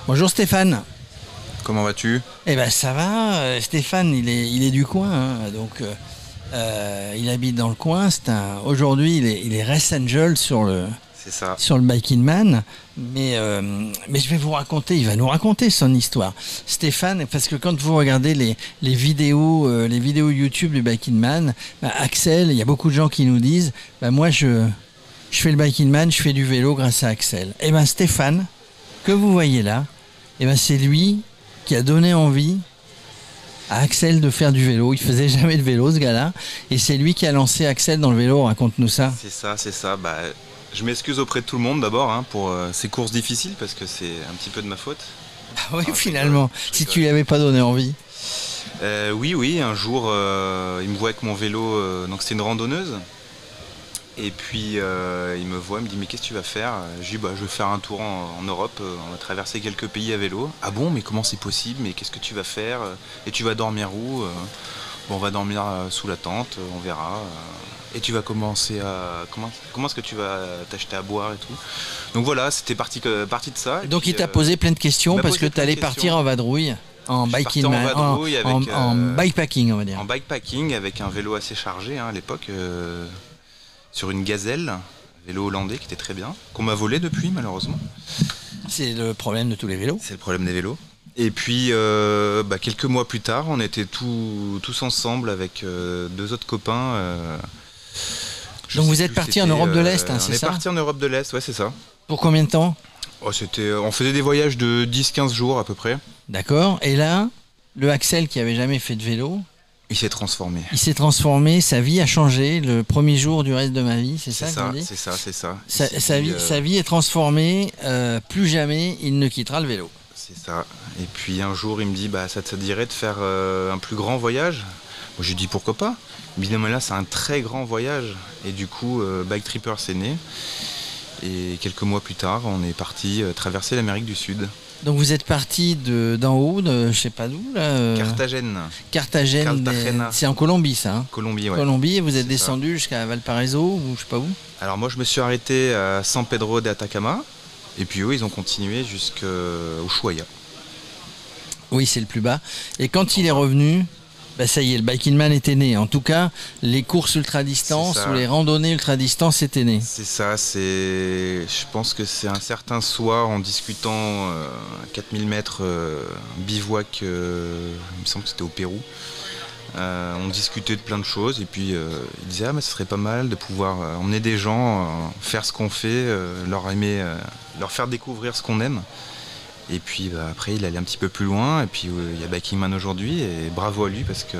Bonjour Stéphane. Comment vas-tu? Eh ben ça va, Stéphane il est du coin, hein, donc il habite dans le coin. Aujourd'hui il est Race Angel C'est ça. sur le Biking Man, mais je vais vous raconter, il va nous raconter son histoire. Stéphane, parce que quand vous regardez les vidéos YouTube du Biking Man, Axel, il y a beaucoup de gens qui nous disent, moi je fais le Biking Man, je fais du vélo grâce à Axel. Et ben Stéphane, que vous voyez là, et ben c'est lui qui a donné envie à Axel de faire du vélo. Il faisait jamais de vélo, ce gars-là, et c'est lui qui a lancé Axel dans le vélo. Raconte-nous ça. C'est ça. Je m'excuse auprès de tout le monde d'abord pour ces courses difficiles parce que c'est un petit peu de ma faute. Ah oui, finalement, si tu lui avais pas donné envie. Oui, un jour il me voit avec mon vélo, donc c'était une randonneuse. Et puis il me voit, il me dit mais qu'est-ce que tu vas faire? Je dis je vais faire un tour en Europe, on va traverser quelques pays à vélo. Ah bon, mais comment c'est possible? Mais qu'est-ce que tu vas faire? Et tu vas dormir où? On va dormir sous la tente, on verra. Et tu vas commencer à... Comment est-ce que tu vas t'acheter à boire et tout? Donc voilà, c'était parti de ça. Et donc puis, il t'a posé plein de questions parce que tu allais partir en vadrouille, en biking man, en bikepacking on va dire. En bikepacking avec un vélo assez chargé à l'époque. Sur une gazelle, un vélo hollandais qui était très bien, qu'on m'a volé depuis malheureusement. C'est le problème de tous les vélos. C'est le problème des vélos. Et puis quelques mois plus tard, on était tous ensemble avec deux autres copains. Donc vous êtes partis en Europe de l'Est, c'est ça? On est partis en Europe de l'Est, ouais c'est ça. Pour combien de temps? On faisait des voyages de 10-15 jours à peu près. D'accord, et là, le Axel qui avait jamais fait de vélo... Il s'est transformé. Il s'est transformé, sa vie a changé le premier jour du reste de ma vie, c'est ça qu'on dit? C'est ça. Sa vie est transformée, plus jamais il ne quittera le vélo. C'est ça. Et puis un jour il me dit ça te dirait de faire un plus grand voyage? Moi je lui dis pourquoi pas. Évidemment là c'est un très grand voyage. Et du coup Bike Tripper c'est né. Et quelques mois plus tard on est parti traverser l'Amérique du Sud. Donc vous êtes parti d'en haut, de je sais pas d'où là. Carthagène, c'est en Colombie ça. Colombie, ouais. Colombie, et vous êtes descendu jusqu'à Valparaiso ou je sais pas où. Alors moi je me suis arrêté à San Pedro de Atacama. Et puis eux ils ont continué jusqu'au Ushuaia. Oui, c'est le plus bas. Et quand il est revenu, ça y est, le Biking Man était né. En tout cas, les courses ultra-distance ou les randonnées ultra-distance étaient nées. C'est ça, je pense que c'est un certain soir en discutant à 4000 mètres bivouac, il me semble que c'était au Pérou. On discutait de plein de choses et puis il disait ce serait pas mal de pouvoir emmener des gens, faire ce qu'on fait, leur faire découvrir ce qu'on aime. Et puis après il allait un petit peu plus loin et puis il y a Biking Man aujourd'hui et bravo à lui parce que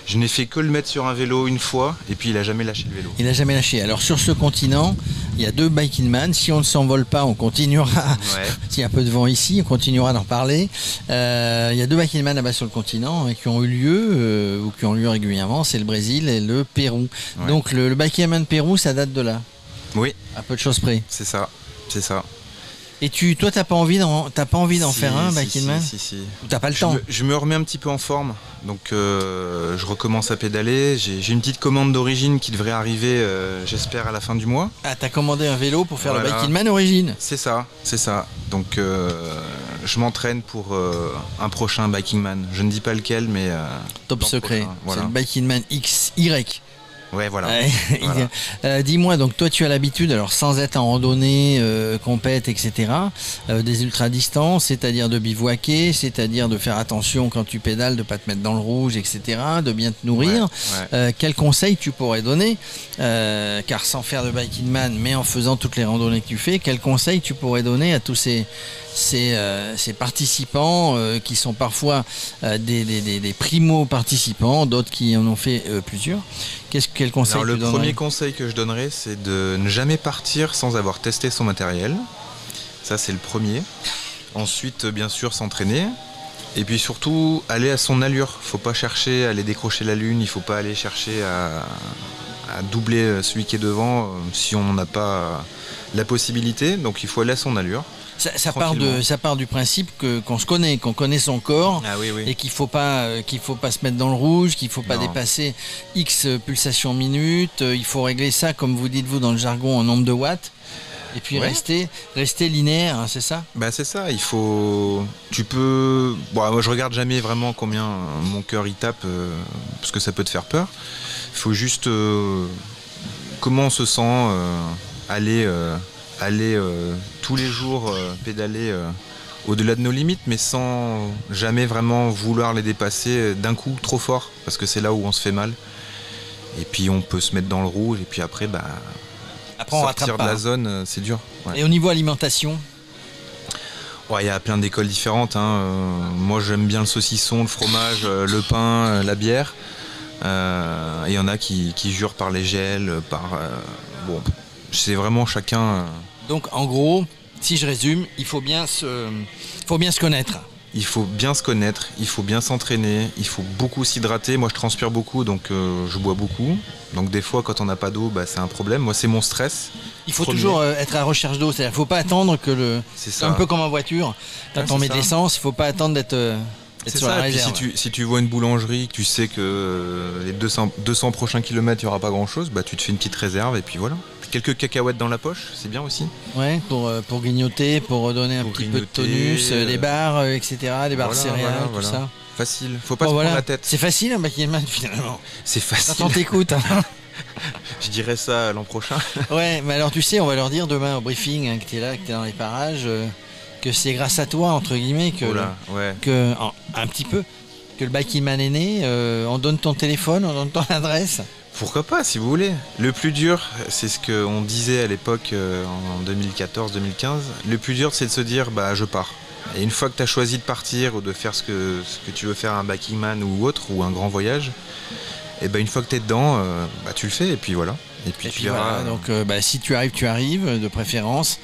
je n'ai fait que le mettre sur un vélo une fois et puis il a jamais lâché le vélo. Il a jamais lâché. Alors sur ce continent, il y a deux Biking Man. Si on ne s'envole pas, on continuera. S'il y a un peu de vent ici, on continuera d'en parler. Il y a deux Biking Man là-bas sur le continent qui ont eu lieu ou qui ont lieu régulièrement. C'est le Brésil et le Pérou. Ouais. Donc le Biking Man Pérou, ça date de là. Oui. À peu de choses près. C'est ça. Et toi, t'as pas envie d'en faire un, Biking Man? Si. T'as pas le temps? Je me remets un petit peu en forme, donc je recommence à pédaler. J'ai une petite commande d'origine qui devrait arriver, j'espère, à la fin du mois. Ah, t'as commandé un vélo pour faire le Biking Man origine? C'est ça. Donc je m'entraîne pour un prochain Biking Man. Je ne dis pas lequel, mais... Top secret, c'est le Biking Man XY. Ouais, voilà. Dis-moi, donc toi tu as l'habitude, alors sans être en randonnée, compète, etc., des ultra-distances, c'est-à-dire de bivouaquer, c'est-à-dire de faire attention quand tu pédales, de ne pas te mettre dans le rouge, etc., de bien te nourrir. Quel conseil tu pourrais donner, car sans faire de Biking Man, mais en faisant toutes les randonnées que tu fais, quel conseil tu pourrais donner à tous ces participants qui sont parfois des primo-participants, d'autres qui en ont fait plusieurs? Quel conseil le premier conseil que je donnerais, c'est de ne jamais partir sans avoir testé son matériel. Ça, c'est le premier. Ensuite, bien sûr, s'entraîner. Et puis surtout, aller à son allure. Faut pas chercher à aller décrocher la lune. Il faut pas aller chercher à doubler celui qui est devant si on n'en a pas la possibilité. Donc, il faut aller à son allure. Ça part du principe qu'on se connaît, qu'on connaît son corps, et qu'il faut pas se mettre dans le rouge, qu'il faut pas dépasser X pulsations minutes. Il faut régler ça, comme vous dites vous dans le jargon, en nombre de watts. Et puis Ouais. rester linéaire, hein, c'est ça? Bah c'est ça, il faut... Tu peux... Bon, moi je regarde jamais vraiment combien mon cœur il tape, parce que ça peut te faire peur. Il faut juste... comment on se sent aller tous les jours pédaler au-delà de nos limites, mais sans jamais vraiment vouloir les dépasser d'un coup trop fort, parce que c'est là où on se fait mal. Et puis on peut se mettre dans le rouge, et puis après, bah, Après, on rattrape sortir pas, de la hein. zone, c'est dur. Ouais. Et au niveau alimentation, Ouais, il y a plein d'écoles différentes, hein. Moi j'aime bien le saucisson, le fromage, le pain, la bière. Il y en a qui jurent par les gels, bon, c'est vraiment chacun. donc en gros, si je résume, il faut bien se connaître. Il faut bien se connaître, il faut bien s'entraîner, il faut beaucoup s'hydrater. Moi je transpire beaucoup, donc je bois beaucoup. Donc des fois quand on n'a pas d'eau, bah, c'est un problème. Moi c'est mon stress. Il faut Premier. toujours être à la recherche d'eau, c'est-à-dire qu'il ne faut pas attendre que C'est c'est ça. un peu comme en voiture, quand Ouais, on c'est met de ça. l'essence, il ne faut pas attendre d'être C'est sur la ça, et puis réserve. si tu vois une boulangerie, que tu sais que les 200 prochains kilomètres, il n'y aura pas grand-chose, bah, tu te fais une petite réserve et puis voilà. Quelques cacahuètes dans la poche, c'est bien aussi. Ouais, pour grignoter, pour redonner un Pour petit peu de grignoter, tonus, des barres, etc., des barres Voilà, céréales, voilà, tout voilà. ça. Facile, faut pas Bon, se voilà. prendre la tête. C'est facile un Backman finalement. C'est Quand facile. on t'écoute. Hein. Je dirais ça l'an prochain. Ouais, mais alors tu sais, on va leur dire demain au briefing hein, que tu es là, que tu es dans les parages, que c'est grâce à toi, entre guillemets, que, Oh là, ouais. un petit peu, que le Backman est né. On donne ton téléphone, on donne ton adresse. Pourquoi pas, si vous voulez. Le plus dur, c'est ce qu'on disait à l'époque, en 2014-2015, le plus dur, c'est de se dire, bah, je pars. Et une fois que tu as choisi de partir ou de faire ce que tu veux faire, un backing man ou autre, ou un grand voyage, et ben une fois que tu es dedans, bah, tu le fais, et puis voilà. Et puis Et tu puis verras. voilà, donc si tu arrives, tu arrives, de préférence.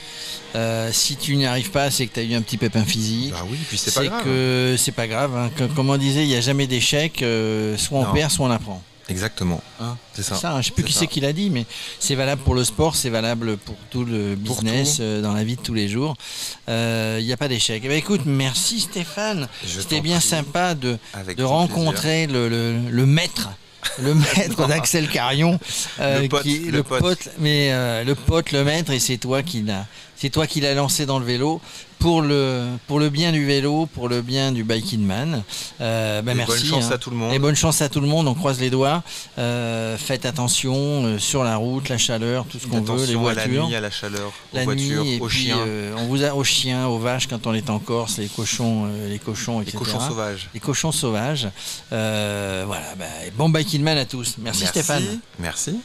Si tu n'y arrives pas, c'est que tu as eu un petit pépin physique. Bah oui, puis c'est pas grave. que c'est pas grave. Hein. Comme on disait, il n'y a jamais d'échec. Soit on Non. perd, soit on apprend. Exactement. Hein. C'est ça. Ça, hein. Je sais plus C'est qui ça. c'est qui l'a dit, mais c'est valable pour le sport, c'est valable pour tout le Pour business, tout. dans la vie de tous les jours. Il n'y a pas d'échec. Eh ben, écoute, merci Stéphane. Je C'était t'en bien prie. sympa de Avec grand rencontrer le maître. Le maître d'Axel Carion, Le pote, le pote, le maître, et c'est toi qui l'as lancé dans le vélo pour le bien du vélo, pour le bien du Biking Man. Merci. Bonne chance à tout le monde. Et bonne chance à tout le monde. On croise les doigts. Faites attention sur la route, la chaleur, tout ce qu'on veut, les Attention à la voitures. nuit, à la chaleur, aux La voitures, nuit, et aux puis, chiens, on vous a aux chiens, aux vaches quand on est en Corse, les cochons, les etc. cochons sauvages. Les cochons sauvages. Voilà, bon Biking Man à tous. Merci Stéphane. Merci.